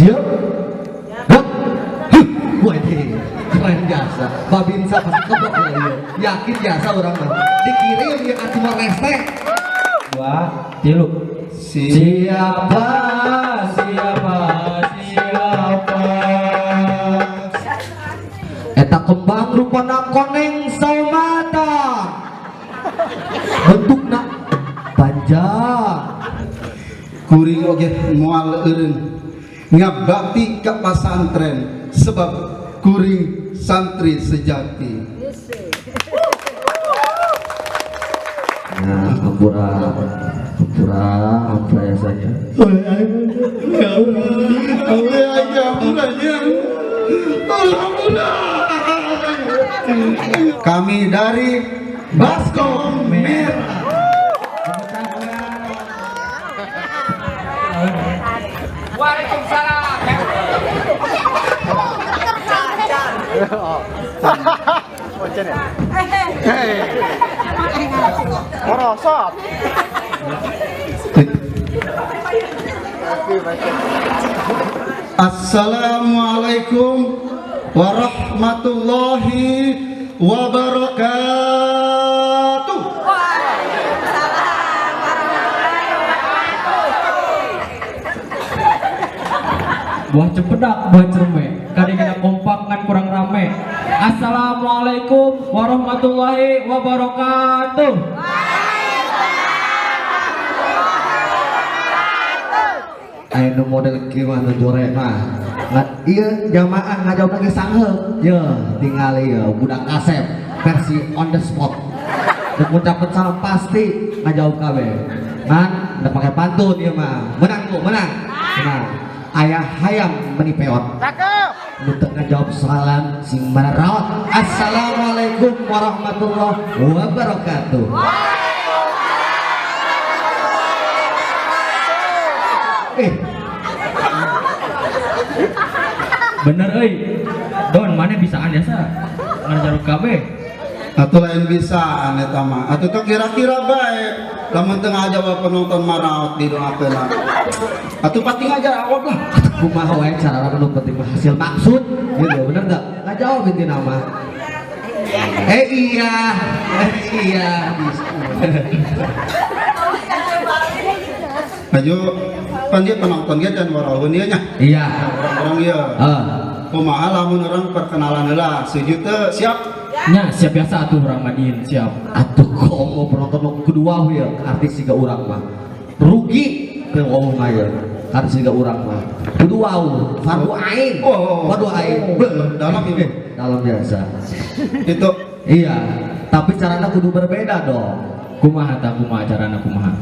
Siap. Hah? Waduh, keren jasa. Babinsa pasti keblok ya. Yakin jasa orang mah. Dikirim yang Timor Leste. 2, 3. Siapa? Eta kembang rupana koneng saumata. Bentukna panjang. Kuring oge moal eureun ngabakti ka pasantren sebab kuring santri sejati. Nah, ampura apa ya saja. Kami dari Baskom Merah. Waalaikumsalam. Merosot. Assalamualaikum warahmatullahi wabarakatuh. Buah cempedak, buah cerme. Kadang-kadang kompak kan kurang rame. Assalamualaikum warahmatullahi wabarakatuh. Ayo model gimana jore mah. Iya jamaah ngajawab lagi sangheuk. Ya, tinggal ya budak kasep versi on the spot. Ngucapkeun salam pasti ngajawab kabeh. Man, udah pakai pantun ya mah. Menang tuh, menang. Menang. Ayah hayam meni peot. Cakep. Untuk ngejawab salam sing merawat. Assalamualaikum warahmatullahi wabarakatuh. Bener euy. Don mana bisaan jasa? Ngajaruk kabeh. Atuh lain bisa eta mah. Atuh teh kira-kira bae. Lamun teu ngajawab penonton maraot didoakeun. Atuh pati ngajawab lah. Kumaha wae cara nu penting hasil maksud. Gitu bener enggak? Ngajawab inti nama. Iya. Maju kan dia penonton dia dan waraun dia nya. Iya. Orang-orang dia. Kumaha lamun orang perkenalan heula. Setuju teu? Siap? Nya siap biasa atuh urang Madin, siap. Atuh komo penonton nu kedua we artis siga urang mah. Rugi ke ngomong aya. Artis siga urang mah. Kedua fardu ain. Fardu ain. Dalam ini. Dalam biasa. Itu Iya, tapi caranya kudu berbeda dong. Kumaha ta kumaha carana kumaha?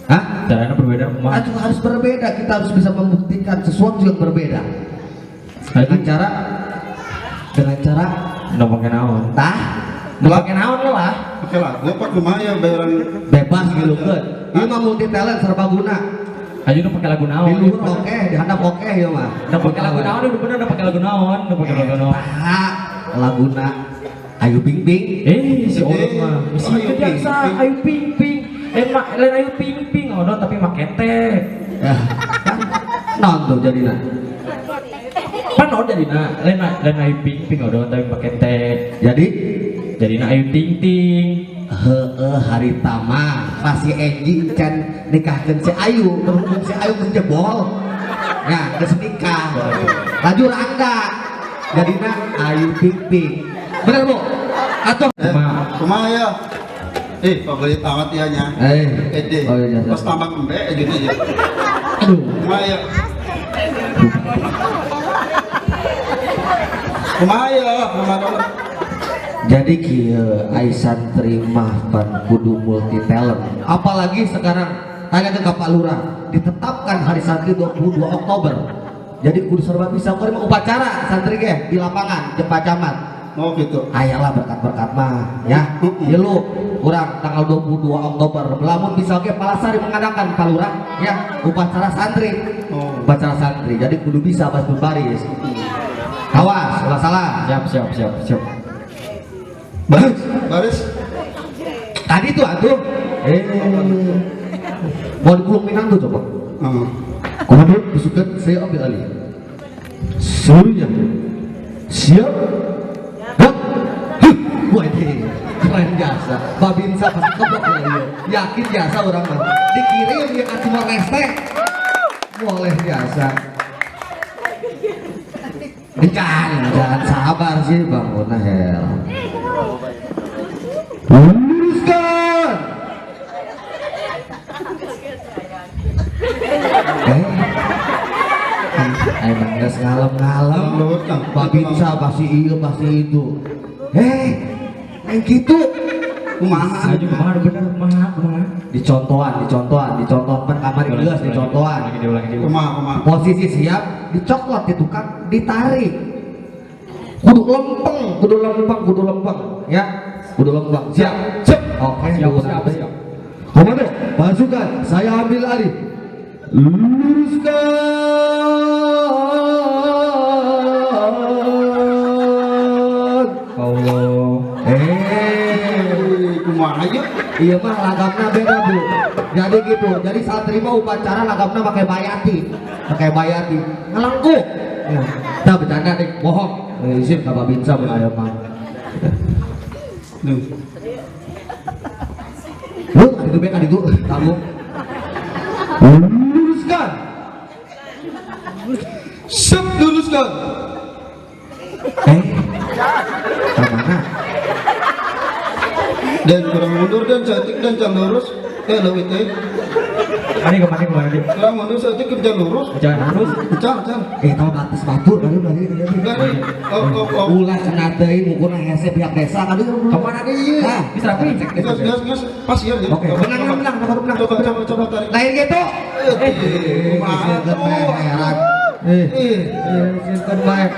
Hah? Carana berbeda kumaha? Itu harus berbeda, kita harus bisa membuktikan sesuatu yang berbeda. Dengan cara Nggak pakai naon. tah pakai naon lah. oke lah. Gua pak kumaha ya bayaran Bebas gitu kan. Ini mah multi talent serbaguna. Ayo udah pakai lagu Di naon. luhur oke, di handap oke ya mah. Udah pakai lagu naon, udah bener udah pakai lagu naon, udah pakai lagu naon. Tah laguna Ayu Bing Bing. Si orang mah. Si Ayu Bing biasa Bing. Ayu Ping Ping. Lain Ayu Ping Ping, odot tapi make teh. Ya. Non tuh jadinya. Pan odot jadina, lain Ayu Ping Ping odot tapi make teh. Jadina Ayu Ting Ting. Hari tama pasti Enjing can nikahkan si Ayu berhubung si Ayu menjebol ya geus nikah laju Rangga jadinya Ayu Ping Ping bener bu atau kumaha ya pabrik amat ya nya ede oh iya pas tambah embe gitu ya aduh kumaha ya kumaha jadi kieu Aisan terima pan kudu multi talent apalagi sekarang tanya ke Pak Lurah ditetapkan hari santri 22 Oktober jadi kudu serba bisa kirim upacara santri ge di lapangan jeung Pacamat. Oh gitu. Ayalah berkat-berkat mah ya. Ya lu kurang tanggal 22 Oktober lamun bisa ge Palasari mengadakan Pak Lurah ya upacara santri. Upacara santri jadi kudu bisa pas berbaris. Awas, ulah salah. Siap. Baris. Tadi tuh atuh. Mau dipulung minang tuh coba. Kumaha disukeun saya ambil alih. seluruhnya siap. Gak. Waduh, keren jasa. Babinsa pasti keblok ya. Yakin jasa orang mah. Dikirim dia kasih mau restek. Boleh jasa. Jangan sabar sih Bang Bonahel. Luruskan. Emang gak ngalem-ngalem. Babinsa pasti iya pasti itu. Yang gitu. Kumaha? Ayo kumaha bener kumaha. Dicontohan kan kamar jelas dicontohan. Kumaha. Posisi siap, dicoklat itu kan, ditarik. Kudu lempeng, ya. Kudu lempeng. Siap. Oke, siap. Komando, pasukan, saya ambil alih. Luruskan. Allah. Kumaha aja? Iya mah lagapna beda Bu. Jadi gitu. Jadi saat terima upacara lagapna pakai bayati. Ngelengkuk. Ya. Dah bercanda deh, bohong. Izin Bapak Binsa benar mah. Lu itu bek itu kamu. Luruskan. Siap, luruskan. Kemana? Dan kurang mundur dan cantik dan can lurus. Lewit Kemana? kurang mundur cantik dan can lurus. Jangan terus. Can. Tahu batas batur kali balik. Ulah cenah teuing ngukurna hese pihak desa kali. Kemana dia? Nah, Bisa rapi. Gas. Pas ya. Oke, menang, baru menang. Coba tarik. Lain gitu. Kumaha tuh? Heran. Sinten bae.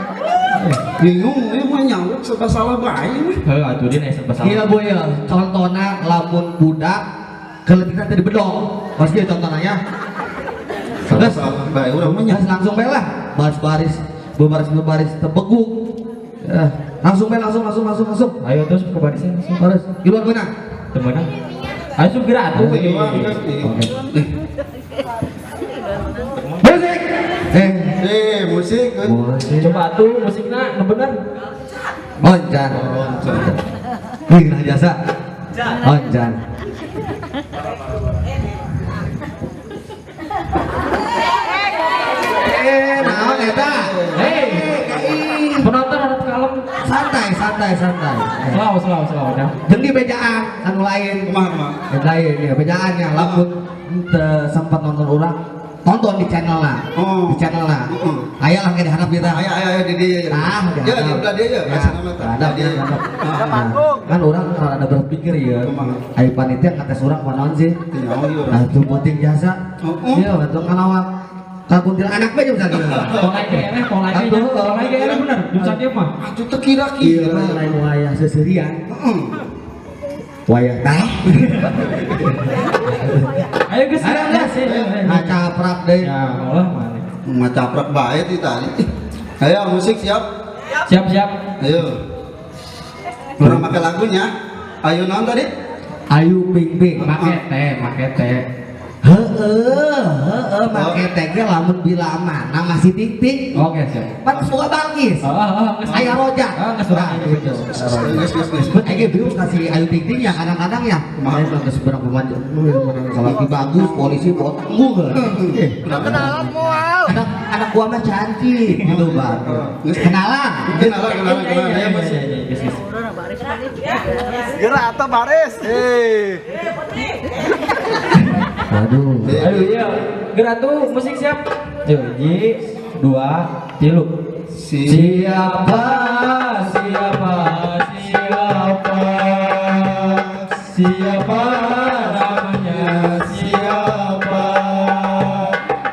Bingung, ini mah nyawut serba salah baik. Atuh dia serba salah. Iya boy ya, contohnya lamun budak keletihan tadi bedong. Pasti contohnya ya. Serba salah baik, udah mah Gas langsung bae lah. Baris tebeguk. Ya, langsung bae langsung. Ayo terus ke barisan. Baris. Di luar mana? Temenan. Ayo segera atuh. Musik. Musik. Coba atuh musiknya bener. Onjan. Ih, nah jasa. Onjan. Naon eta? Penonton harus kalem. Santai. Slow dah. Jeung di bejaan anu lain. Kumaha? Yang lain ya bejaannya lamun teu sempat nonton urang tonton di channel lah. Oh. Di channel lah. Aya lah kayak diharap kita. Ayo di dia. Nah, Ya, di belah dia ya. Ada dia. Kan orang ada berpikir ya. Ai panitia ngates urang kunaon sih? Nah, itu penting jasa. Iya, atuh ngalawak. Kakuntil anak bae jeung sakieu. Tolai ge bener. Jurusan dia mah. Atuh teu kira-kira. Iya, mah lain wayah seuseurean. Wayah tah. Ayo geus. Ngacaprak deui. Ya Allah mana. Ngacaprak bae ti tadi. Ayo musik siap. Siap. Ayo. Orang pakai lagunya. Ayo naon tadi? Ayu Ping Ping. Make teh. Make teh ge lamun bila mana masih tik-tik. Oke, siap. Pan suka bangkis. Aya rojak. Gitu. Ayo bingung kasih Ayu Ting Ting ya kadang-kadang ya. Saya nggak seberang pemain. Kalau lagi bagus polisi bawa tanggung. Kenalan Anak gua mah cantik gitu bang. Kenalan. Kenalan. Gerak atau baris? Aduh. Aduh iya. Gerak tuh musik siap. Yuk, 1, 2, 3. Siapa namanya siapa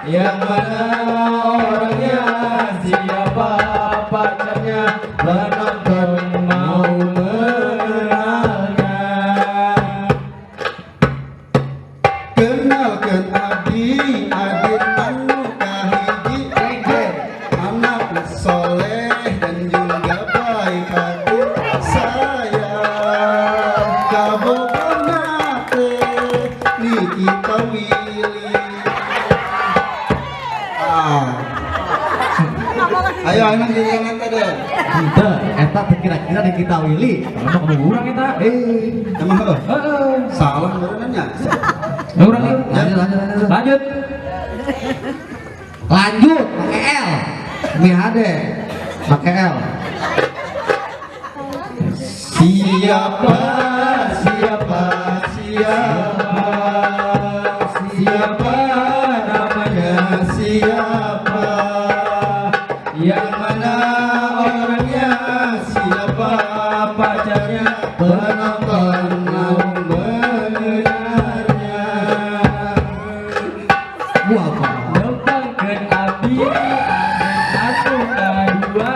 yang mana orangnya siapa pacarnya penonton mau mengenalnya. Kenalkan Adi anu kahiji anak soleh dan juga baik hati saya kabogona Ayo anak jadi nanti deh. Itu, eta teh kira-kira di kita Willy. Emang kamu kurang eta? Emang Heeh. salah berenanya. Kurang yuk. Lanjut. Lanjut. Lanjut, pakai L. Mihade, pakai L. Siapa siapa siapa namanya siapa yang mana orangnya siapa pacarnya penonton mau mendengarnya. Gua apa? Lempangkeun abdi anu kadua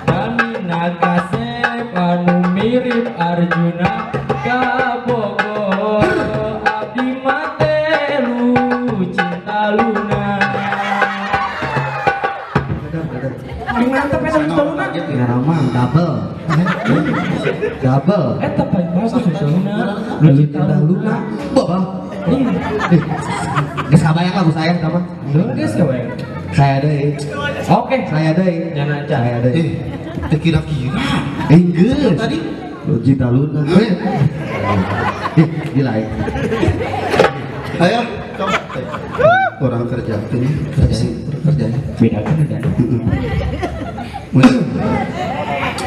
Damina kasep anu mirip Arjuna ka Bogor abdi mate lu cinta luna. Yang mantep eta cinta luna. Ngaraman double. Double. Eta paling bagus cinta luna. Lu cinta Luna. Bapak. Geus kabayang lagu sayang sama. Geus kabayang. Saya deui. Oke, Saya deui. Jangan aja. Saya deui. Teu kira-kira Geus. tadi Lu cinta Luna. Gila ya. ayo coba orang kerja ini kerjanya Bedakan dan.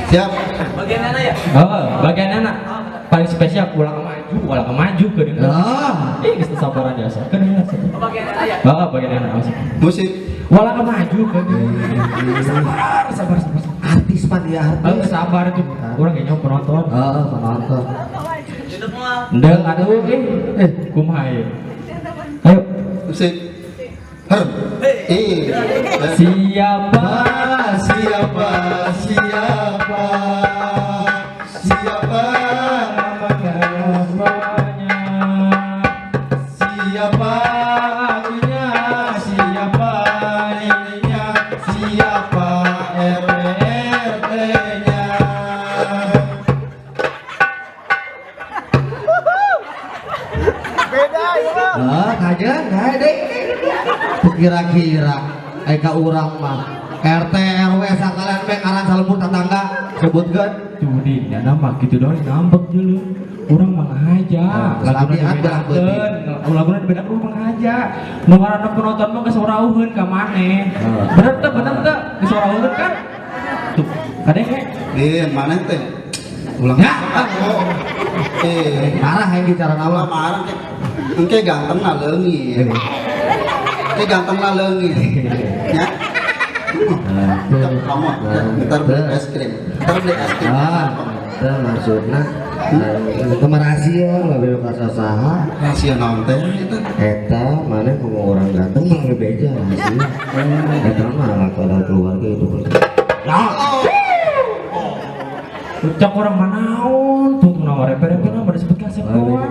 siap Oh, bagian anak paling spesial ulah ke maju ke dengan. Ah. Geus sabaran biasa. Kan ya. Bagian anak ya. Oh, bagian anak masih. musik Ulah ke maju ke sabar. Artis pan dia artis. Sabar itu. Urang ge nyong penonton. Penonton. Ndeng aduh kumaha ieu. Ayo. musik her Siapa siapa namanya? siapa akunya siapa ininya siapa RT-nya Beda ya. Kajian nggak deh. Kira-kira, ka urang mah RT RW sakalian meh ngaran salebur tetangga sebutkeun. Tudin, ya nama gitu doang ngambek dulu. Urang mah aja. Latihan belah beuting. Laguna dibedakeun urang mah aja. Nu ngaranna penonton mah geus orauheun ka maneh. Bener teu geus orauheun kan? Tuh, kadenge. mana teh ulang Ya. Marah yang bicara ulang nama. marah engke ganteng na leungit engke ganteng na leungit ya kamu ntar beli es krim Itu maksudnya itu rahasia lah bebek rasa saha. rahasia naon teh eta Eta mana ngomong orang ganteng mah bebeja rahasia. Eta mah lah kalau keluarga itu. Ucap orang manaon tuh nawar reper-reper mah disebut kasep doang.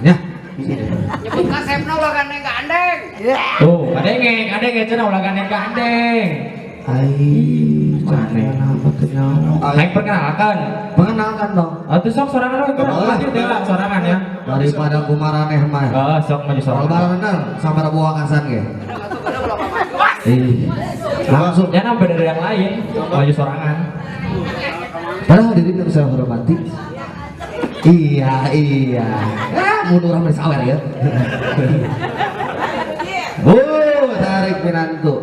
Ya. Nyebut kasepna ulah gandeng-gandeng. Tuh, kadenge cenah ulah gandeng-gandeng. Mana apa tuh nyawa? Aing perkenalkan. Mengenalkan dong. Atuh sok sorangan we lanjut dewa sorangan ya. Daripada kumaraneh mah. Heeh, sok maju Soal sorangan. barengan sama buah kasan ge. Langsung jangan beda dari yang lain, maju sorangan. Padahal hadirin yang saya hormati. Iya. Mundur sampai sawer ya. Tarik pinantu.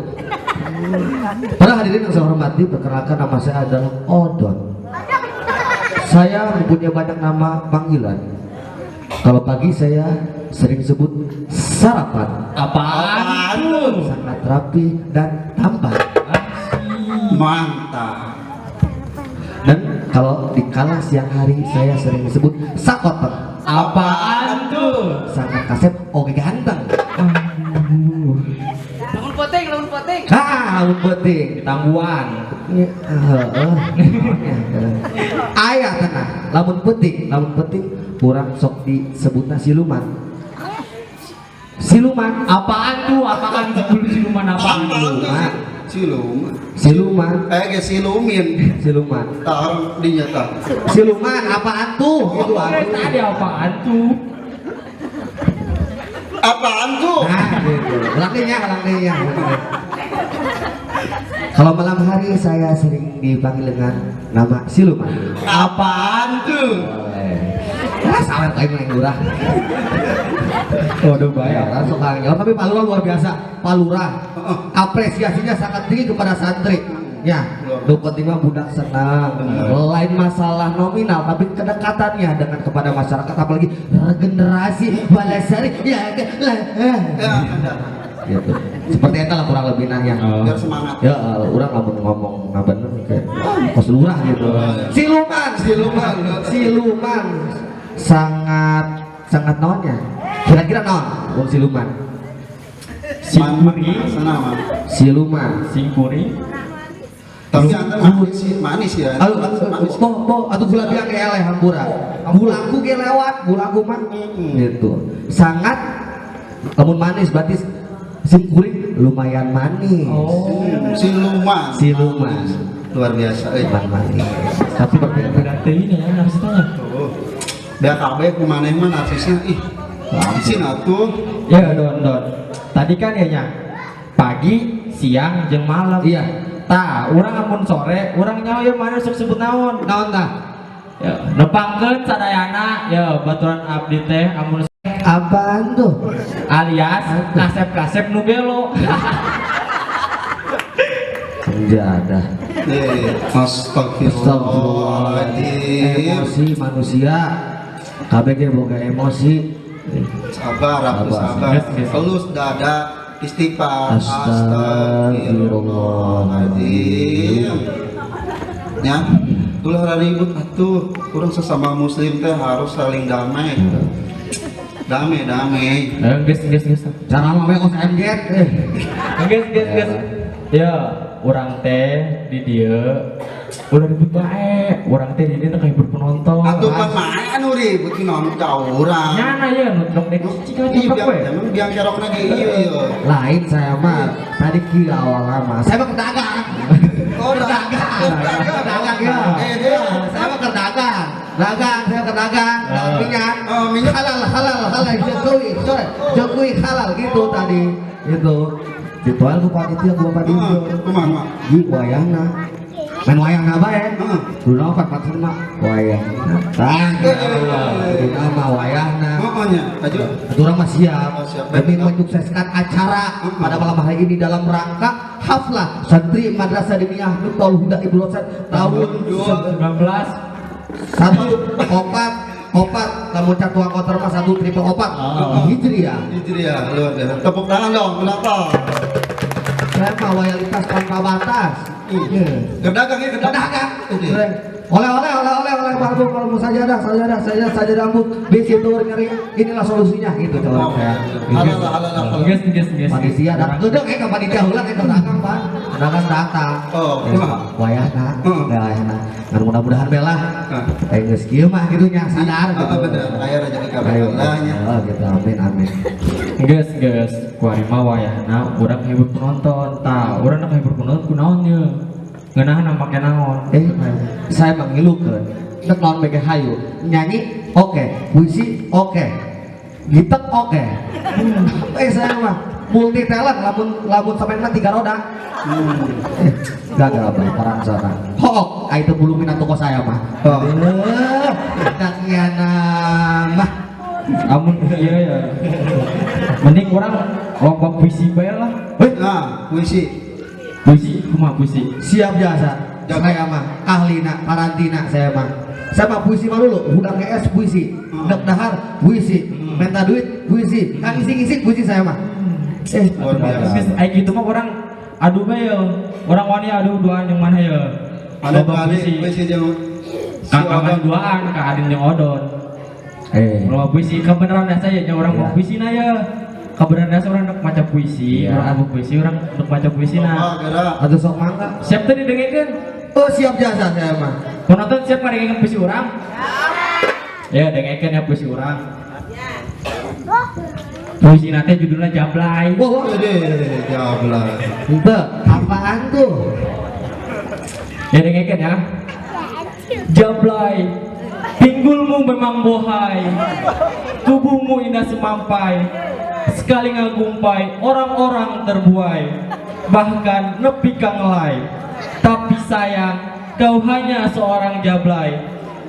Para hadirin yang saya hormati, perkenalkan nama saya adalah Odon. Saya mempunyai banyak nama panggilan. Kalau pagi saya sering sebut sarapan. Apaan tuh? Sangat rapi dan tampan. mantap Dan kalau di kala siang hari saya sering disebut sakoter. Apaan tuh? Sangat kasep oke ganteng. Lamun poting. Lamun penting. Tangguan. Ayah tenang. Lamun penting kurang sok disebutna siluman. Apaan tuh? Apaan dulu siluman apaan tuh? Siluman. ge silumin Siluman. tahu dinyata Siluman apaan tuh? Itu Tadi apaan tuh? apaan tuh Nah, gitu. Ulang deh ya. Kalau malam hari saya sering dipanggil dengan nama siluman. Apaan tuh? Salah kayak main lurah. Waduh Ya, bayar. suka nyawa, tapi Pak Lurah luar biasa. Pak Lurah apresiasinya sangat tinggi kepada santri. Ya, lu penting mah budak senang. Lain masalah nominal, tapi kedekatannya dengan kepada masyarakat, apalagi generasi Balasari. Ya, gitu. Seperti itu lah kurang lebih nanya. Biar semangat. Ya, orang ngomong nggak bener kayak kos lurah gitu. Siluman sangat nonnya. Kira-kira non, siluman. Singkuri, Senama. Siluman. singkuri. Tapi antar manis ya. Manis. Atau gula biang eleh hampura. Gulaku ge lewat, gulaku mah. Gitu. Sangat lamun manis berarti singkuri lumayan manis. Siluman. Luar biasa. Manis. Tapi berbeda ini ya narsisnya. Tuh. Biar kabeh kumaneh mah narsisnya isin atuh. Ya don. Tadi kan ya nya pagi, siang, jeung malam. Iya. Tah, urang amun sore, urang nyawa ya mana sok sebut naon. Naon tah? Ya, nepangkeun sadayana ya baturan abdi teh amun Apaan tuh? alias kasep-kasep nu gelo. Senjata. Astagfirullahaladzim. Emosi manusia. KBG boga emosi. Sabar, atuh sabar. Telus dada istighfar. Astagfirullahaladzim. Ya, ulah ribut atuh. Kurang sesama muslim teh harus saling damai. Damai. Geus. Cara mah kos MG. Geus. Ya, urang teh di dieu udah ribut bae. Urang teh di dieu teh hibur penonton. Atuh kan mana anu ribut ki naon ka urang. Nyana ya nutruk dek cika Iya, cepet we. emang biang kerokna ge ieu. Lain saya mah tadi kira awal lama. Saya mah kedagang. Oh, Kedagang ya. Saya mah kedagang. Saya kedagang. Minyak. Oh, minyak. Halal. Jokowi halal gitu tadi. Itu. Ditual ku panitia gua panitia. Kumaha? Di wayangna. Main wayangna bae. Dulu kan patun mah wayangna. Dulu mah wayangna. Nya, aju. Orang mah siap Oh, siap. demi menyukseskan acara pada malam hari ini dalam rangka haflah santri Madrasah Diniyah Nurul Huda Ibnu Rosyad tahun 19 opat kamu catuang kotor mah 1444 Hijriah. Hijriah luar biasa. Tepuk tangan dong, kenapa? Saya mah loyalitas tanpa batas. Iya. Kedagang ya, Kedagang. Oleh kalau sajadah rambut besi tur nyeri inilah solusinya gitu coba saya. Halal. Geus. Panitia datang gedeng ke panitia ulang ke dagang Pak. Dagang datang. Oh, kumaha? Wayahna. Ngan mudah-mudahan bela. Geus kieu mah gitu nya sadar gitu. Bener, aya rezeki kabeh Ayo, Allahnya. gitu amin. Geus. Kuari mah wayahna urang hibur penonton. Tah, urang nak hibur penonton kunaon ye? Ngeunaheun make naon? Saya mengilukeun. Nek naon mege hayu. Nyanyi oke, puisi oke. Gitek oke. Saya mah multi talent lamun sampean mah 3 roda. Gagal bae perang sana. Hook, itu bulu minat toko saya mah. Kakiana mah. Amun iya ya. Mending urang lomba puisi bae lah. Nah, puisi. Puisi, kumaha puisi? Siap jasa. Saya mah ahlina karantina saya mah. Saya mah puisi mah dulu, udah GS puisi, nek dahar puisi, minta duit puisi, kang isi puisi saya mah. Luar biasa. Geus aya kitu mah urang adu bae ya. Urang wani adu duaan jeung mana ya? Ada Loba kali puisi jeung Kakak duaan ka Adin jeung Odon. Loba puisi kebenaran dasar ya urang mau puisi na ya. Kebenaran dasar urang nuk maca puisi, urang mau puisi, urang nuk maca puisi na. Atau sok mangga. Siap teh didengekeun. Oh siap jasa saya mah. Penonton siap ngadengekeun puisi urang? Ya dengekeun ya puisi urang. Puisi nate judulnya Jablay. Wah, jablah. ente apaan tuh? Ya dengekeun ya. Jablay, pinggulmu memang bohai, tubuhmu indah semampai, sekali ngagumpai orang-orang terbuai. bahkan nepi ka ngelai. Tapi sayang, kau hanya seorang jablay.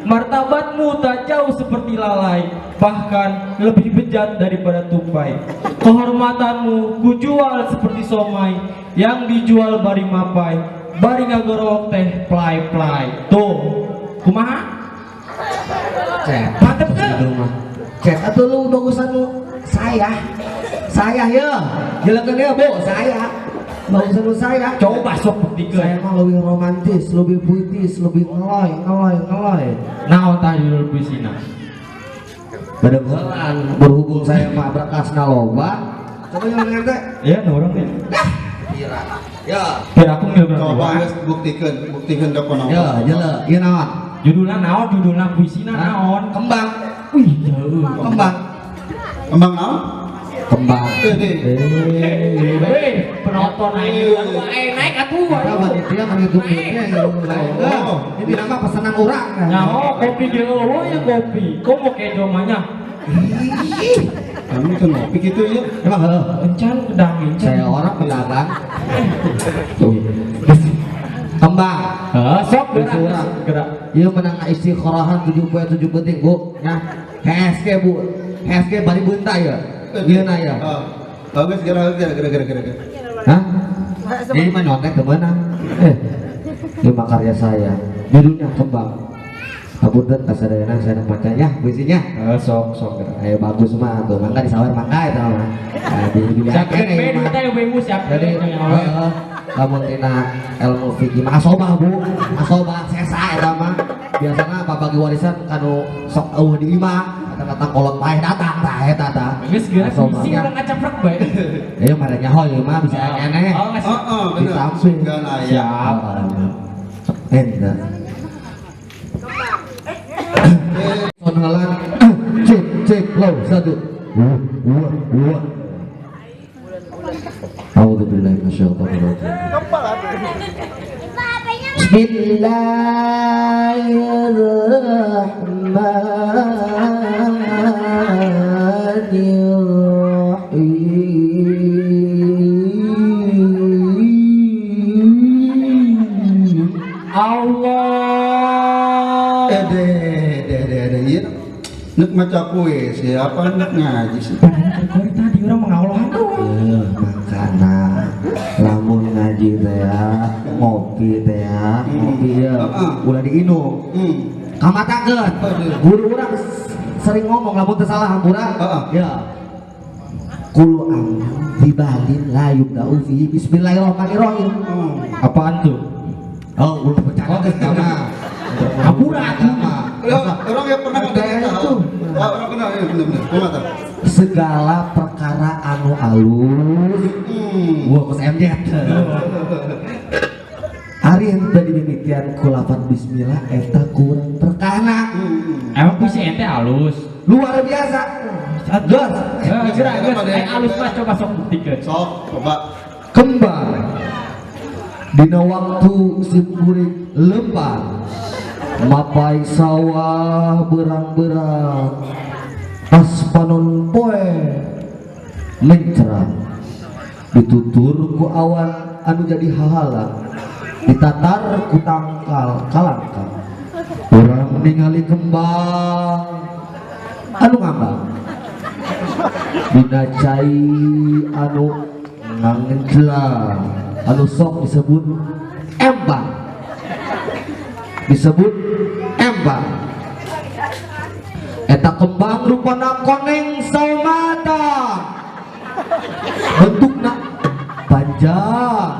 Martabatmu tak jauh seperti lalai, bahkan lebih bejat daripada tupai. Kehormatanmu kujual seperti somai, yang dijual bari mapai, bari ngagorok teh play. Tuh, kumaha? Cek, Mantep ke? di rumah. Cek, atuh lu bagusan lu saya ya, jelakan ya bu, saya. Bagusan lu saya. Coba sok buktikan. Saya mah lebih romantis, lebih puitis, lebih ngeloy. Naon tah judul puisina? Beneran berhubung saya mah berkasna loba. Coba yang ngerti. Ya, orang teh. Kira. Ya. Kira aku ngil Coba geus buktikan ke penonton. Ya, jelas. Ieu naon? Judulna naon? Judulna puisina naon? Kembang. Wih, jauh. Kembang. Emang naon? Kembang. Penonton naik atuh. Kita panitia menghitung duitnya yang ini nama pesanan orang. Nyaho kopi ge eueuh ya kopi. Kok mau kejo mah nya? Kami kan ngopi gitu ya. Emang heuh. Encan gedang encan. Saya orang pedagang. Kembang. Sok Gerak. gerak. Ieu menang istiqorohan 7 poe 7 penting bu. Ya. HSG bu. HSG bari beunta ya. Ieu na ya. Bagus gara. Hah? Ini mah nyontek temenan. Ini mah karya saya. Judulnya Kembang. Hapunten kasadayana saya maca ya puisinya. Sok gerak. Bagus mah tuh. Mangga disawer mangga eta mah. Nah, di Siapkeun menu teh beumu siapkeun. jadi lamun tina ilmu fikih mah asobah bu, asobah sesa eta mah biasana babagi warisan kanu sok eueuh di imah kata-kata kolot paeh datang tah eta tah Geus geura puisi urang ngacaprek bae. ieu mah nyaho ieu mah bisa keneh Bener. ditampil Gan aya. enda sonalan cek low satu dua A'udzubillahi minasyaitonir rajim. Bismillahirrahmanirrahim. Allah. Ieu nek maca puisi apa nek ngaji sih? Tadi orang mengaulah doang. Makana lamun ngaji teh ya, ngopi teh ya, ngopi ya, ulah diinum. Kamatakeun. Guru urang sering ngomong lamun teu salah hampura. Ya. Kulu amrun bibalin la yubda'u fihi bismillahirrahmanirrahim. Apaan tuh? Oh, ulah bercanda teh nama. Hampura atuh. Orang yang pernah Kayak itu. Orang kenal ya bener. Kumaha? Segala perkara anu alus gua kos MJ ari henteu dimimitian ku lafaz bismillah eta kurang perkana Emang puisi ente halus. luar biasa gas Gerak halus mah coba sok buktikan. Sok, coba. kembang dina waktu simkuring lempar mapai sawah berang-berang aspanon poe mencerah ditutur ku awan anu jadi hahalang ditatar ku tangkal kalangkang urang ningali kembang anu ngambang dina cai anu ngangenclang anu sok disebut embang eta kembang rupana koneng saumata bentukna panjang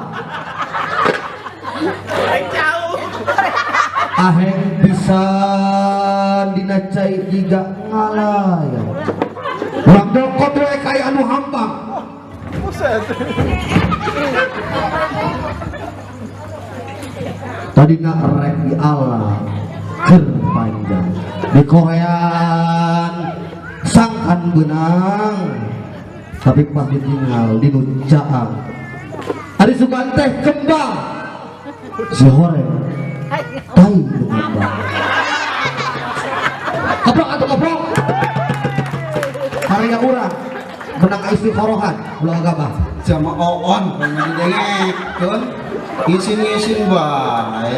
aheng pisan dina cai jiga ngalaya urang dokot we kaya anu hambang tadina rek di Allah ker panjang di Korean sangkan benang tapi pas ditinggal di nucaang hari sugan teh kembang si hore tai kembang keprok atau keprok karya urang menang istiqorohan ulah agama sama oon pengen didengek kan isin bae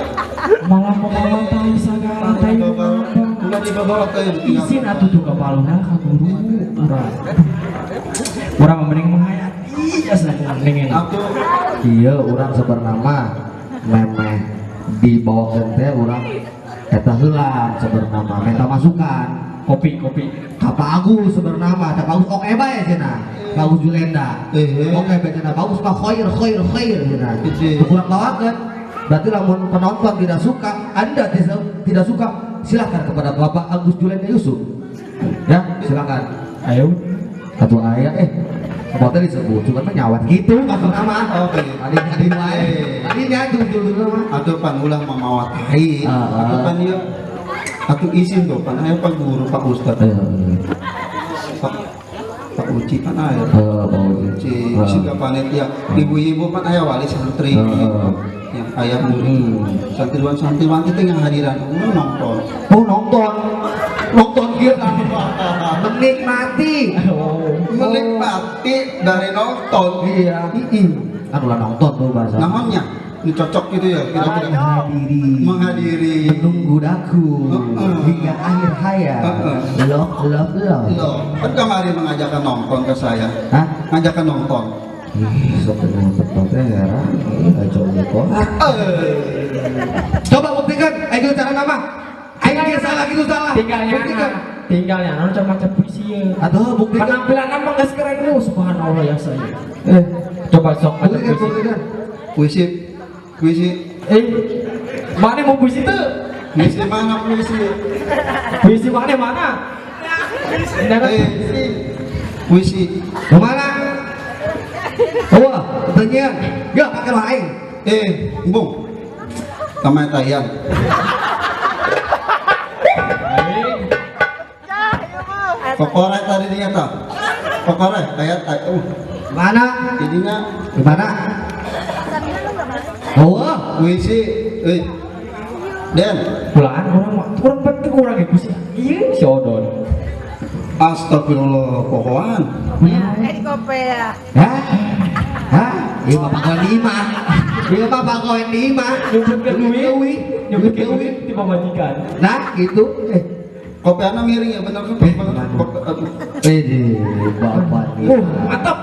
malah memantai sagala teh ulah dibawa ke izin atuh tuh kapaluna ka guru urang mending menghayati asa mending aku iya orang sebernama memeh dibawakeun teh urang eta heulang sebernama minta masukan kopi Pak Agus sebernama Pak Agus oke bae cenah Pak Agus Julenda oke bae cenah bagus Pak khair cenah kurang bawakeun berarti lamun penonton tidak suka Anda tidak suka silahkan kepada Bapak Agus Julenda Yusuf ya silakan ayo satu ayat Hotel disebut, cuma nyawat gitu maksud nama. oke Adik wae. Adinya dulu nama. atuh pan ulah mamawatai atuh pan ieu atuh izin tuh pan aya Pak Guru Pak Ustad Pak Uci pan aya Uci siga panitia ibu-ibu pan aya wali santri yang aya murid santriwan teh ngahadiran nonton kita menikmati dari nonton Iya. Kan ulah nonton tuh bahasa. namanya ini cocok gitu ya kira-kira menghadiri menunggu daku hingga akhir hayat. Love. loh kan kemarin mengajakkan nonton ke saya Hah? ngajakkan nonton Sok kenal tempatnya heran. Coba buktikan. Ayo cara nama. Ayo dia salah gitu salah. tinggalnya anu macam puisi ya. Aduh buktikan. Penampilan nama geus keren lu subhanallah ya saya. Coba sok maca Buktikan. puisi. puisi Mana mau puisi tuh? puisi mana puisi Puisi mana? puisi Kemana? Wah, tanya. Ya pakai lain. bung kamay tayan kokore tadi dia tak kokore kayak Mana? jadinya Gimana? Oh, puisi Den Pulaan orang penting orang ya puisi. Iya si Odon. astagfirullah pohoan hah? Hah? Iya bapak kawan di imah. Iya bapak kawan di imah. Nyebut ke duit di pemajikan. Nah, gitu. kopi anak miring ya bener kan Bapak nih. Mantap.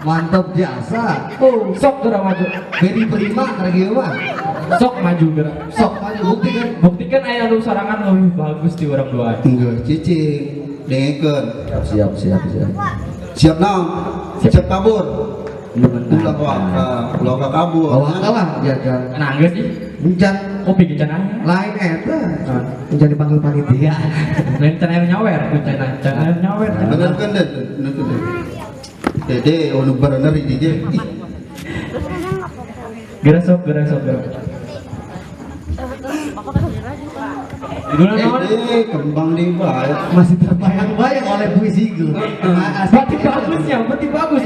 Mantap jasa. Sok gerak maju. Beri prima lagi mah. Sok maju gerak. Sok maju buktikan. Buktikan aya anu sarangan lebih bagus di orang dua. enggak cicing dengekeun Siap. siap naon siap kabur ulah ka kabur Bawa kalah jajan. Nangis sih. Encan Kopi kencan aya. lain eta. Encan dipanggil panitia. Lain can air nyawer, can air nyawer. bener kan Den bener kan Den dede anu bener di dia Gerak sok. Judulnya naon? kembang di bae Masih terbayang-bayang oleh puisi gue. Berarti bagusnya, berarti bagus.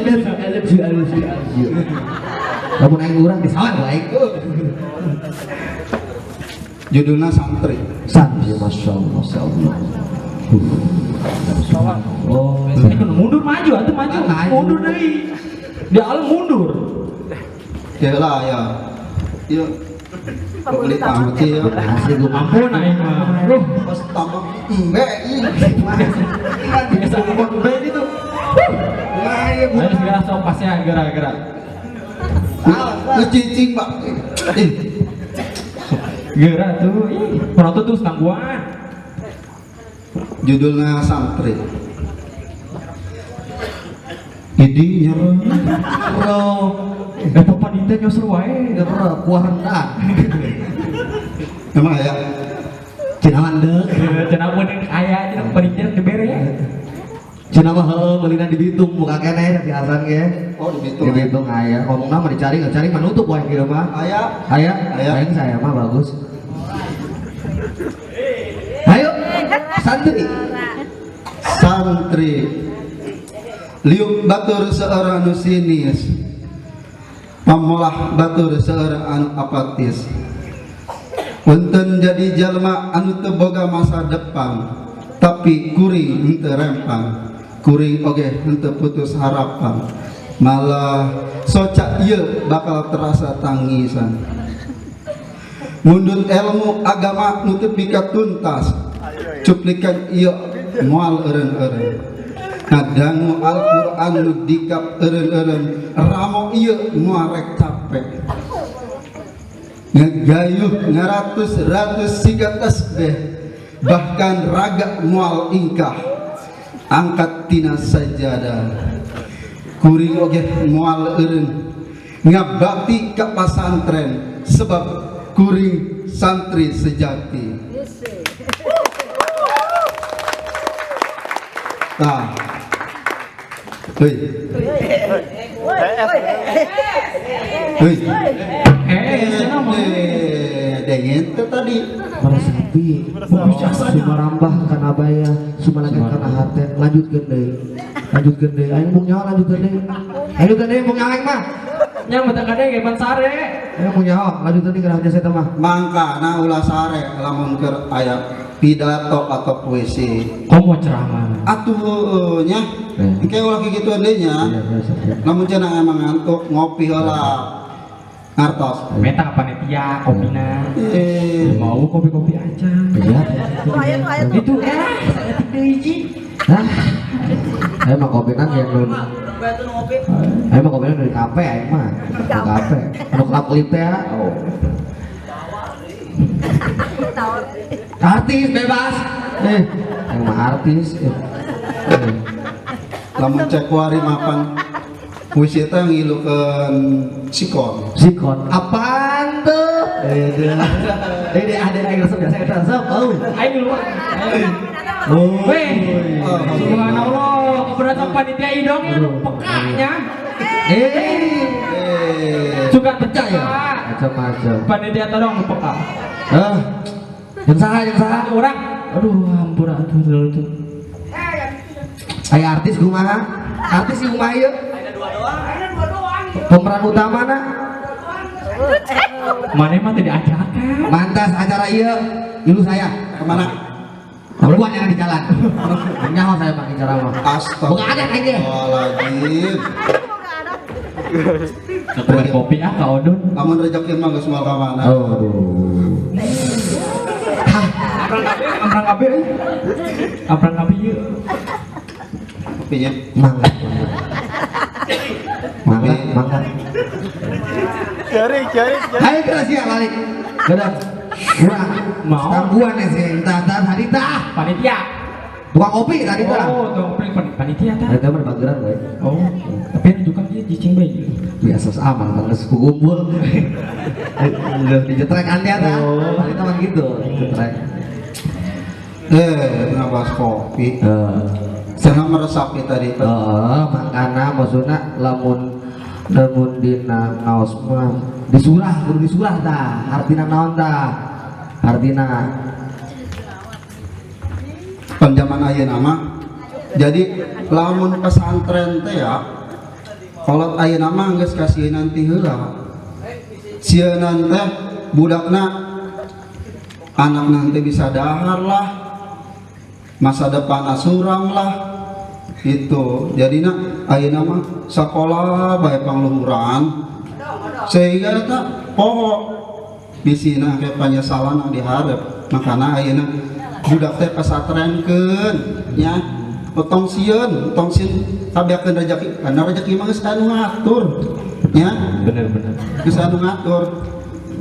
Namun aing urang disawan baik. judulnya santri Santri masya Allah. Oh, ini kan mundur maju, atau maju, mundur dari di alam mundur. ya lah ya iya kok beli tamat sih ya Hasil gue mampu. Ampun aing mah. pas tambah iya Biasa ngomong bae itu. Ayo segera sok pasnya gerak. ngecicing pak Gerak tuh, penonton tuh tangguhan. judulnya santri idinya Bro, Papan itu nyosor wae. kuah rendah. emang ya Cina mandek. Cenah mun aya cenah panitia di bere ya. Cina mah melina di Bitung muka kene di asan ge. oh di Di Bitung aya. Ngomong nama dicari nggak cari menutup wae kieu mah. ayah Aya, Aya. aing saya mah bagus. Ayo, santri liuk batur seorang anu sinis pamolah batur seorang anu apatis punten jadi jalma anu teu boga masa depan tapi kuring henteu rempang kuring oke henteu putus harapan malah socak ieu bakal terasa tangisan mundut ilmu agama nu teu pika tuntas cuplikan ieu moal eureun-eureun ngadangu Al-Qur'an nu dikap eureun-eureun ramo ieu moal rek capek ngegayuh ngaratus-ratus siga tasbih bahkan raga moal ingkah angkat tina sajadah kuring oge moal eureun ngabakti ka pasantren sebab kuring santri sejati. Tah heuy heuy dengen teh tadi para sapi sumarambah kana baya sumalakan kana hate lanjutkeun deui aing mung nyaho lanjutkeun deui mung nyaho aing mah Yang betang kadang ge sare. aing mung nyaho lanjutkeun deui kana hate eta mah mangkana ulah sare lamun keur aya pidato atau puisi Komo ceramah. atuh nya engke ulah kitu deui nya lamun cenah emang ngantuk ngopi heula ngartos Meta panitia kopina. Mau kopi-kopi aja. iya Itu saya tidak hiji. hah aing mah kopina yang nun aing mah kopina dari kafe aing mah kafe anu kelap kelip teh oh artis bebas yang mah artis lamun cek kuari mapan puisi teh ngilukeun sikon apaan tuh ada aing resep biasa eta resep oh Ayo dulu. oh Weh. Subhanallah, keberatan panitia idong ya pekanya. Suka percaya. macam-macam Panitia tolong peka. yang saha Orang. Aduh, hampura atuh itu. aya artis kumaha artis di kumaha ieu pemeran utama na Mana mah tidak ajakan. mantas acara ieu ilu saya kemana perempuan yang di jalan nyaho saya pakai cara mah bukan ada aja astagfirullahaladzim Ketua kopi Kak Odon. lamun rezeki mah geus moal ka mana Amprang kabe. Amprang kabe ieu. kopinya mangga Jaring. ayo ke sia balik bener urang Mau. tangguan sih entar harita Panitia. tukang kopi tadi tah Oh, tuh panitia tah. harita mah bageran we Oh, tapi yang juga dia cicing bayi. biasa aman banget kumpul udah dijetrek anda tah harita mah gitu dijetrek ngabas kopi eh cenah meresapi tadi makana maksudna lamun dina ngaos mah kudu disurah tah artina naon tah artina penjaman ayeuna mah jadi lamun pesantren teh ya kolot ayeuna mah geus kasieunan ti heula sieun teh budakna anak nanti bisa dahar lah masa depan suram lah itu jadinya ayeuna mah sakola bae pangluhuran sehingga eta poho bisina ke panyesalan di hareup makana ayeuna budak teh pesantrenkeun nya tong sieun tabiakeun rezeki karena rezeki mah geus anu ngatur nya Bener. geus anu ngatur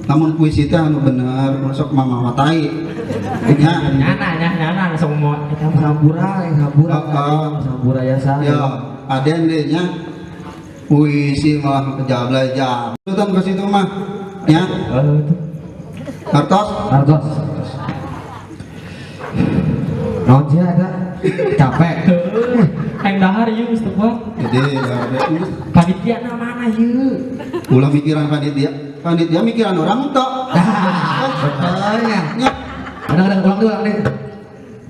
namun puisi teh anu bener masuk mama matai nya Nyana semua. sambura ya saya ya aden deh nya puisi malah kejablay jam itu kan ke situ mah ya kartos Artos naon sih ada capek Yang dahar yuk Ustaz. jadi Panitia mana yuk? ulah mikiran panitia mikiran orang tok betulnya nya kadang-kadang ulang deh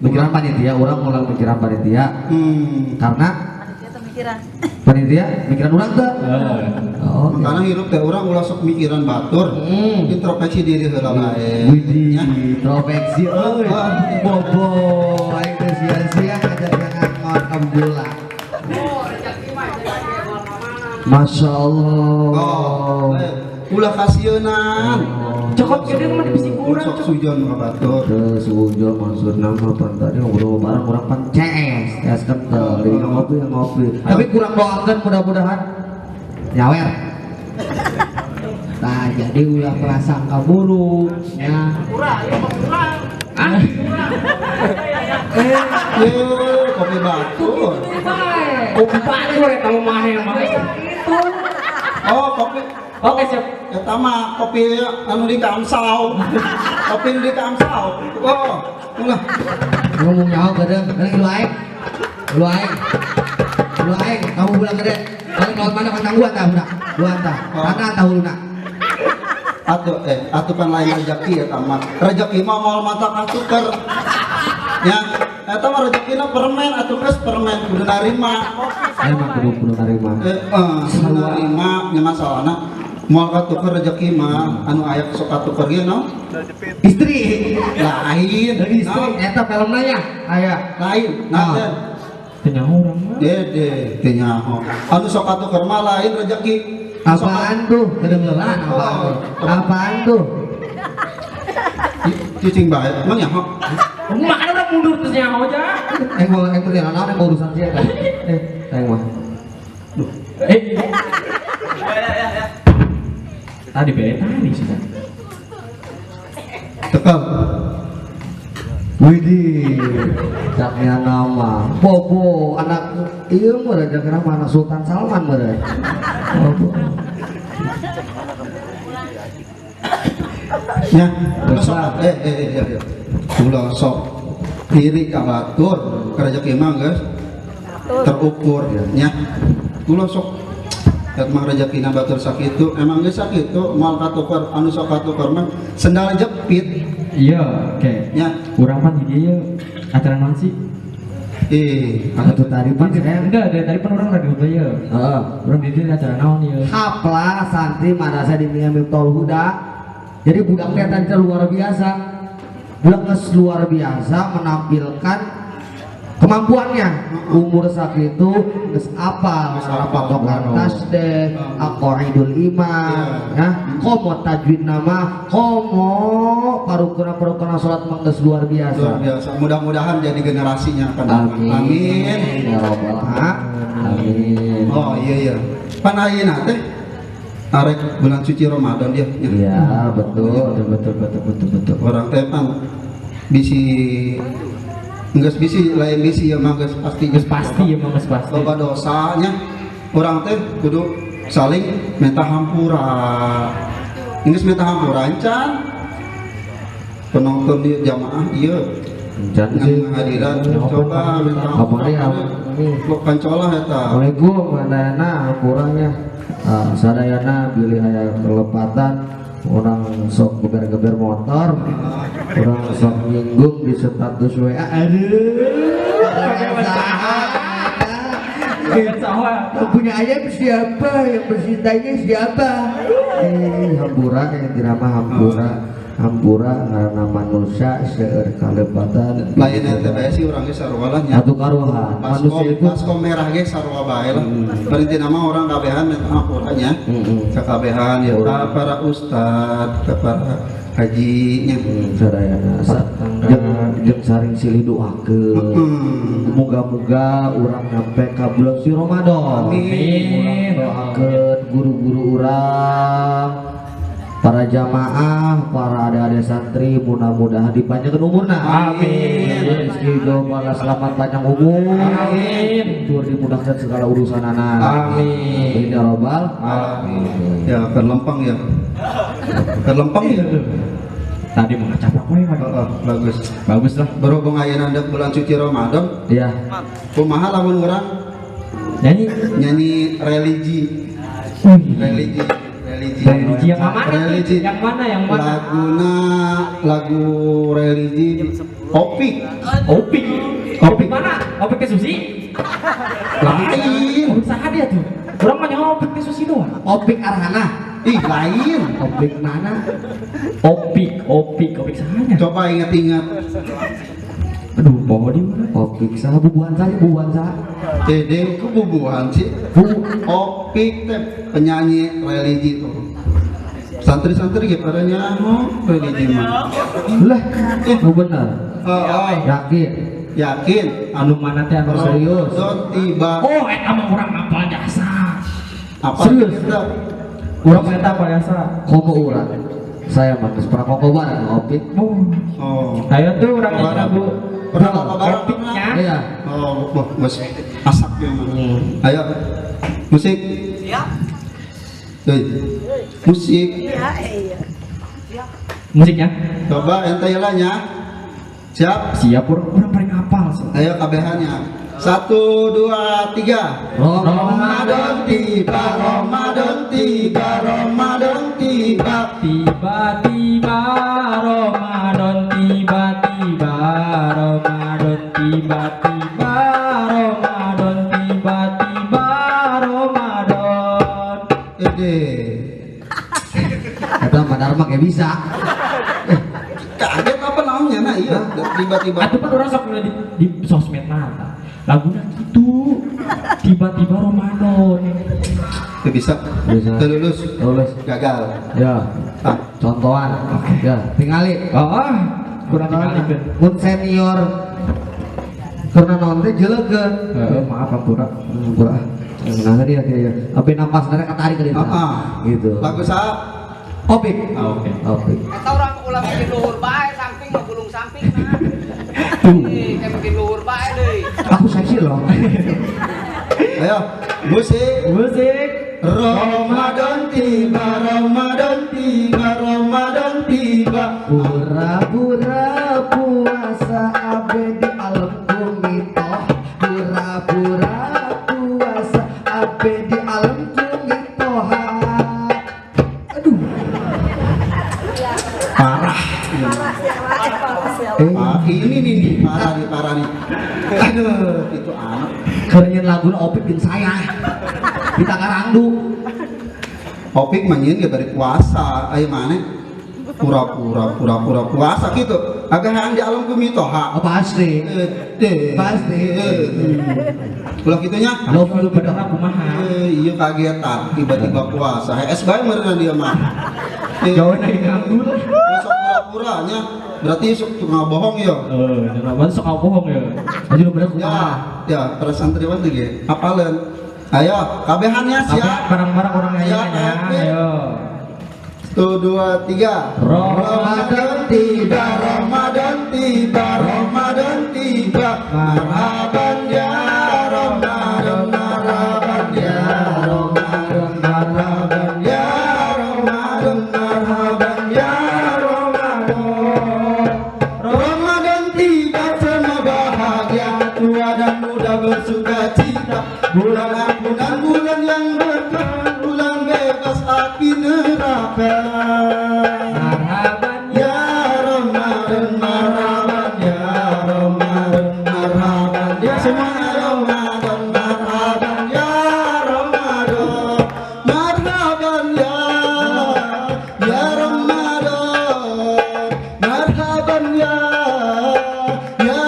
pikiran panitia orang ulang pikiran panitia karena panitia mikiran orang tuh oh makanya hirup teh orang ulah sok mikiran batur introspeksi diri heula bae Widih, nya introspeksi, bobo, aing teh sia-sia ngajak yang ngon embula. Masya Allah. Ulah kasienan. Cokot gede mah dibisi kurang. Sok sujon ka batur. Seujo maksud nama pan tadi ngobrol bareng kurang pan CS kental. Jadi ngopi yang ngopi. Tapi kurang doakan mudah-mudahan nyawer. Nah jadi ulah prasangka buruk ya. Kopi batur. Kopi batur eta mah mah itu. Oh, kopi. Oke, siap. Eta mah kopi anu di Kamsau. Kopi di Kamsau. Oh, ulah. Ngomong nyawa gede, lu aing. Kamu pulang gede. Balik laut mana kantang gua tah budak. Gua tah. Mana tahu lu nak. Atuh kan lain rezeki eta mah. Rezeki mah moal mata katuker. Ya, eta mah rezekina permen atuh geus permen kudu narima. Emang kudu narima. Narima nya masalahna moal katuker rezeki mah anu aya sok katuker ge naon? Istri. Lain. Istri eta filmna nya aya. Lain. Naten. Tanya orang mah. Dede teh nyaho. Anu sok katuker mah lain rezeki. Apaan tuh? Kedengeran apaan tuh? Cicing bae. Mang nyaho. Makan udah mundur terus nyaho aja. Mau kerja naon yang urusan dia kan? Mah. Tadi beta nih sudah. Tekal. Widih, capnya nama Bobo, anak iya mah aja kena mana Sultan Salman mah. Bobo. Ya, sok ulah sok iri ka batur, rezeki mah geus terukur nya. Ulah sok ket mah rezekina batur sakitu, emang geus sakitu moal katuker anu sok katuker mah sendal jepit. Iya, oke. Ya, Kurang pan di dia acara non sih? Apa tuh tadi pan saya? Enggak, dari tadi pan orang radio ya. Orang di dia acara naon ya. Hapla santri madrasah di Miftahul Huda. Jadi budak teh luar biasa. Budak luar biasa menampilkan kemampuannya. Umur sakitu geus apal patokan tasdeh, aqaidul iman, ya. Komo tajwid nama, komo parukuna salat mah geus luar biasa. luar biasa. Mudah-mudahan jadi generasinya kan. Amin. Ya rabbal alamin. Oh iya. Pan ayeuna teh arek bulan suci Ramadan dia. Iya, betul. Orang teh pan bisi geus bisi lain bisi ya mah geus pasti loba dosanya urang teh kudu saling meta hampura geus meta hampura can penonton di jamaah ieu Jan sih hadiran coba meta hampura pancolah eta. Assalamualaikum mandana kurangnya sadayana bilih aya kelepatan orang sok geber-geber motor, orang sok nyinggung di status WA. Punya ayam siapa, yang bersintanya siapa? Hampura yang dirama hampura karena manusia seueur kalepatan. Lain TBS sih orang ge sarua lah nya. Atuh karuhan. Manusia itu baskom merah ge sarua bae lah. Berarti nama orang kabehan eta hampura nya. Kakabehan ya para ustad, para haji nya. Sadayana jeung saring silih doakeun. Muga-muga urang nyampe ka bulan suci Ramadan. Amin. Doakeun guru-guru urang, para jamaah, para adik-adik santri, mudah-mudahan dipanjangkan umurna. Amin. Rezeki jomblo selamat panjang umur. Amin. Tur dimudahkan segala urusan anak. Amin. Ya robbal. Amin. Ya terlempang ya. Terlempang ya. Tadi mau ngecaprak we mah. Bagus. Bagus lah. Berhubung ayeuna ndek bulan suci Ramadan, Iya. kumaha lamun urang Nyanyi. nyanyi religi. Religi yang mana? religi. Yang mana? Lagu religi Opik. Opik mana? Opik ke Susi? Lain. Usaha dia tuh. Orang mah nyawa Opik ke Susi doang. Opik Arhana. Ih, lain. Opik mana? Opik sahanya. Coba ingat-ingat. Aduh, bawa di mana? Opik sah bubuhan sah. Dede kebubuhan sih. Opik teh penyanyi religi tuh. Santri-santri gitu pada nyaho religi mah. Lah, oh bener. Oh, yakin. Anu mana teh anu serius? Don tiba. Oh, eta mah urang apa jasa. Apa serius? kita? Urang eta apa jasa? Komo urang. Saya mah geus pernah kokoban opik. Oh. Ayo tuh urang lagu. Pernah apa bareng? Opiknya. Iya. Oh, bos asak ya mah. Ayo. Musik. Siap. Hei. Musik. Musiknya. Coba ente yelanya. Siap. Siap urang paling hafal. Ayo KBH-nya. 1, 2, 3. Ramadan tiba, Ramadan tiba, Ramadan tiba. Tiba-tiba Ramadan tiba-tiba Ramadan tiba-tiba Ramadan tiba-tiba Ramadan. Ede. Kata Pak Dharma kayak bisa. Kaget apa namanya? Nah iya, tiba-tiba. Itu kan orang sok di sosmed nata. Lagunya gitu. Tiba-tiba Ramadan. Gak bisa. Bisa. Gak lulus. Lulus. Gagal. Ya. Ah, Contohan. Ya, tingali. Oh, kurang tinggal Mun senior karena nonton jeleugeun. maaf Ampura. Pura. Nah dia kayak apa napas narek katarik ke dia. Gitu. Lagu sah. Opik. Oke. Opik. Eta urang ulah bikin luhur bae samping mah gulung samping nah. Kayak bikin luhur bae deui. Aku seksi loh. Ayo, musik. Musik. Ramadan tiba, Ramadan tiba, Ramadan tiba. Pura-pura puasa abe di alam kumitoh. Pura-pura puasa abe di alam kumitoh. Aduh. Parah. Ini nih, parah nih. Aduh, itu anak. Kerenyan lagu Opik jeung saya. Kita karangdu. Opik manyin gak bari puasa, ayo mana? Pura-pura puasa gitu. Agak yang di alam kumitoha. Oh, pasti. Pasti. Ulah gitunya. Love you Bener bener. aku kumaha. Iya kagetan tiba-tiba puasa. Es bae meureun dia mah. Gawe lagi nganggur. Besok pura-puranya berarti sok tukang bohong ya. Kenapa sok bohong ya? Aja lu bener Ya, kumaha. ya para santriwan tuh ge. Apaleun. Ayo, kabehannya siap. Barang-barang orang Siap, nyanyinya. Opik. Ayo. 1, 2, 3. Ramadan tiba, Ramadan tiba, Ramadan tiba. Marhaban ya Ramadan, marhaban ya Ramadan, marhaban ya Ramadan, marhaban ya Ramadan. Ramadan tiba semua bahagia, tua dan muda bersuka cita. Bulan ampunan, bulan yang berkah, bulan bebas api neraka. Marhaban Ya Ramadan, marhaban ya Ramadan, marhaban ya semuanya Ramadan, marhaban ya Ramadan, marhaban ya Ramadan, marhaban ya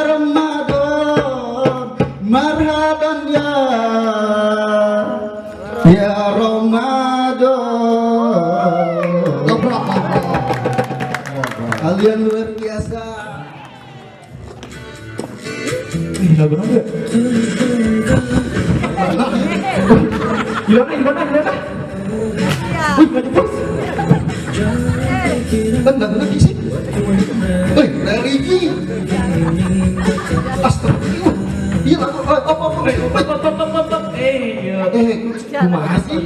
Ramadan, marhaban ya Ramadan. Goblok. Kalian luar biasa. Ih, lagu apa ya? Gimana? Wih, maju bos. Kan lagu lagi sih. Woi, religi. Astagfirullah. Iya lagu apa? Iya. Kumaha sih?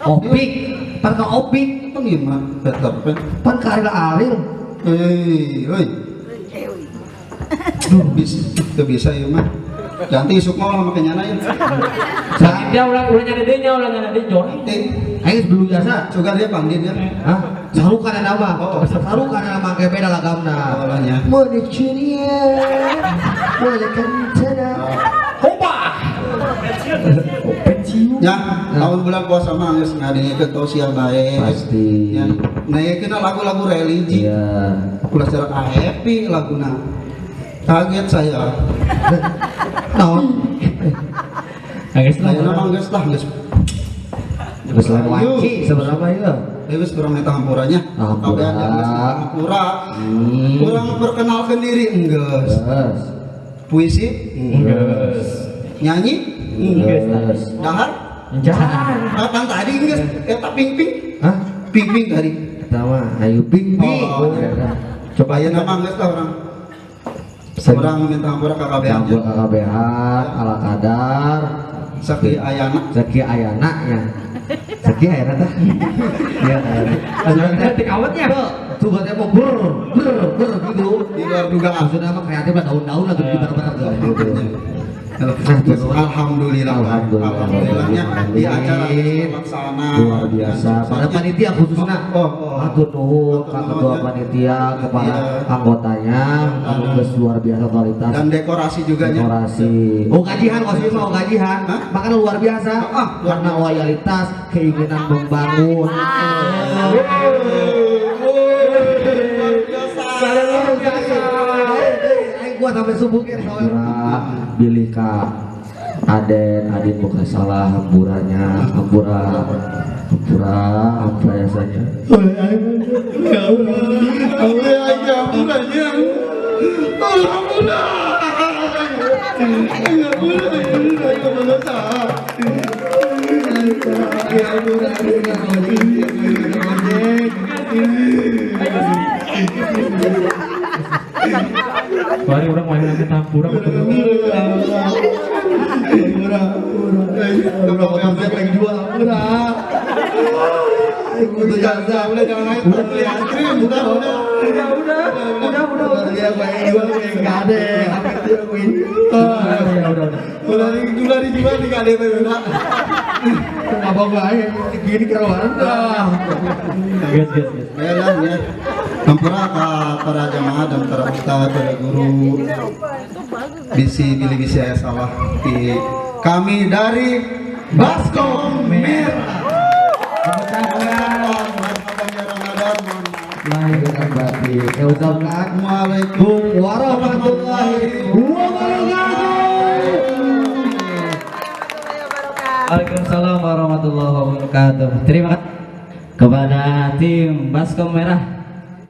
Opik. Pan ka Opik. Kan gimana? Better pen. Pan ka Aril. Hei. Bisa ya mah. Ganti isuk mau lah makanya naik. Sakit dia ulang nyana dia joreng. Ayo sebelum jasa. Coba dia panggil ya. Hah? Sarukan nama. Oh. Sarukan nama kayak beda lagamna. Awalnya. Mode ceria. Mode kentana. Kopa. Pensiun. Ya, tahun bulan puasa mah geus ngadengkeun tausiah bae. Pasti. Ya, naikeun lagu-lagu religi. Iya. Ulah secara happy laguna. Kaget saya. Naon? Guys Saya nama geus lah geus. Geus lain wanci seberapa ya? Geus kurang eta hampuranya. Hampura. Kabehan geus hampura. Kurang perkenalkan diri geus. Geus. Puisi? Geus. Nyanyi? Geus. Dahar? Jangan. Kapan tadi geus? Eta ping-ping? Hah? Ping-ping tadi. Eta mah ayo ping ping. Oh, iya. Coba ya nama geus lah orang. Orang minta hampura ka kabehan. Campur KKBH ala kadar. Sakti ayana. Zaki Ayana ya. Zaki Ayana tah. Iya. Tik awetnya. Tuh katanya mau ber gitu. Di luar dugaan. Maksudnya mah kreatif lah daun-daun lah tuh dibar-bar gitu. Alhamdulillah. Alhamdulillahnya di acara terlaksana luar biasa. Pada panitia khususnya. Atur nuhun ka ketua panitia, kepada anggotanya, anu geus luar biasa kualitas. Dan dekorasi juga nya. Dekorasi. Oh gajihan kosnya mau gajihan. Makanya luar biasa. Karena loyalitas, keinginan membangun. Gua sampai subuh pilih ka Aden bukan salah hamburanya hampura biasanya Mari orang main lagi tampura. Hampura ka para jamaah dan para ustaz, para guru. Bisi saya salah di kami dari Baskom Merah. Saya ucapkan Waalaikumsalam warahmatullahi wabarakatuh. Waalaikumsalam warahmatullahi wabarakatuh. Terima kasih kepada tim Baskom Merah